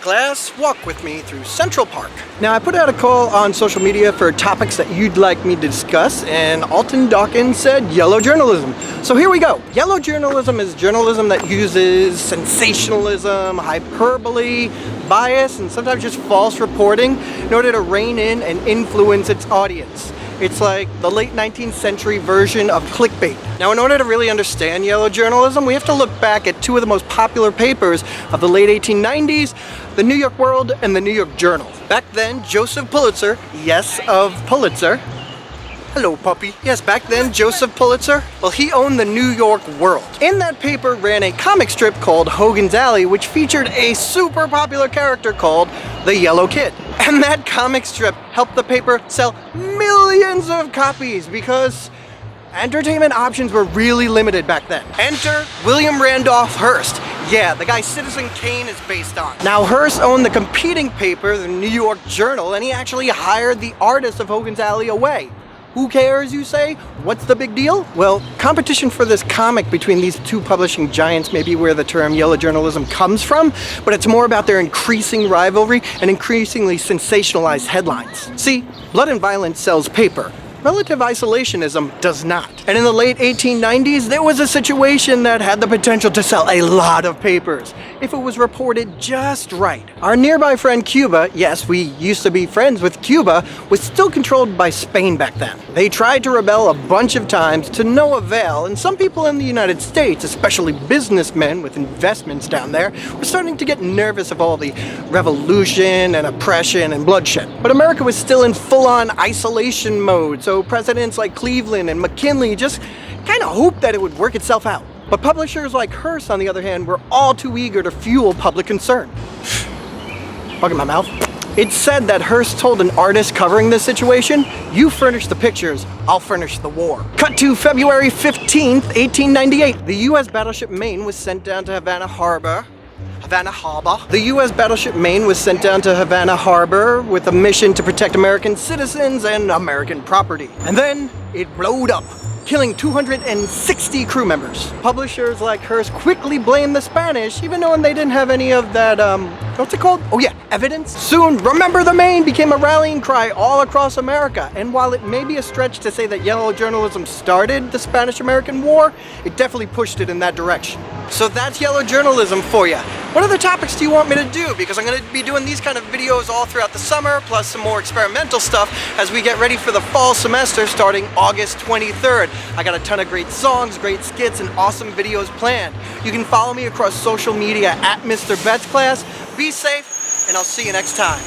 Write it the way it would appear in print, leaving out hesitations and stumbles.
MrBettsClass, walk with me through Central Park. Now, I put out a call on social media for topics that you'd like me to discuss, and Alton Dawkins said yellow journalism. So here we go. Yellow journalism is journalism that uses sensationalism, hyperbole, bias, and sometimes just false reporting in order to rein in and influence its audience. It's like the late 19th century version of clickbait. Now, in order to really understand yellow journalism, we have to look back at two of the most popular papers of the late 1890s, the New York World and the New York Journal. Back then, Joseph Pulitzer, yes, of Pulitzer. Hello, puppy. Yes, back then, Joseph Pulitzer, well, he owned the New York World. In that paper ran a comic strip called Hogan's Alley, which featured a super popular character called the Yellow Kid. And that comic strip helped the paper sell millions of copies because entertainment options were really limited back then. Enter William Randolph Hearst. Yeah, the guy Citizen Kane is based on. Now, Hearst owned the competing paper, the New York Journal, and he actually hired the artist of Hogan's Alley away. Who cares, you say? What's the big deal? Well, competition for this comic between these two publishing giants may be where the term yellow journalism comes from, but it's more about their increasing rivalry and increasingly sensationalized headlines. See, blood and violence sells paper. Relative isolationism does not. And in the late 1890s, there was a situation that had the potential to sell a lot of papers if it was reported just right. Our nearby friend Cuba, yes, we used to be friends with Cuba, was still controlled by Spain back then. They tried to rebel a bunch of times to no avail, and some people in the United States, especially businessmen with investments down there, were starting to get nervous of all the revolution and oppression and bloodshed. But America was still in full-on isolation mode, so presidents like Cleveland and McKinley just kind of hoped that it would work itself out. But publishers like Hearst, on the other hand, were all too eager to fuel public concern. Bug in my mouth. It's said that Hearst told an artist covering this situation, "You furnish the pictures, I'll furnish the war." Cut to February 15th, 1898. The U.S. battleship Maine was sent down to Havana Harbor. The U.S. battleship Maine was sent down to Havana Harbor with a mission to protect American citizens and American property. And then it blowed up, killing 260 crew members. Publishers like Hearst quickly blamed the Spanish, even though they didn't have any of that, what's it called? Oh yeah, evidence. Soon, "Remember the Maine" became a rallying cry all across America. And while it may be a stretch to say that yellow journalism started the Spanish-American War, it definitely pushed it in that direction. So that's yellow journalism for you. What other topics do you want me to do? Because I'm going to be doing these kind of videos all throughout the summer, plus some more experimental stuff as we get ready for the fall semester starting August 23rd. I got a ton of great songs, great skits, and awesome videos planned. You can follow me across social media at MrBettsClass. Be safe, and I'll see you next time.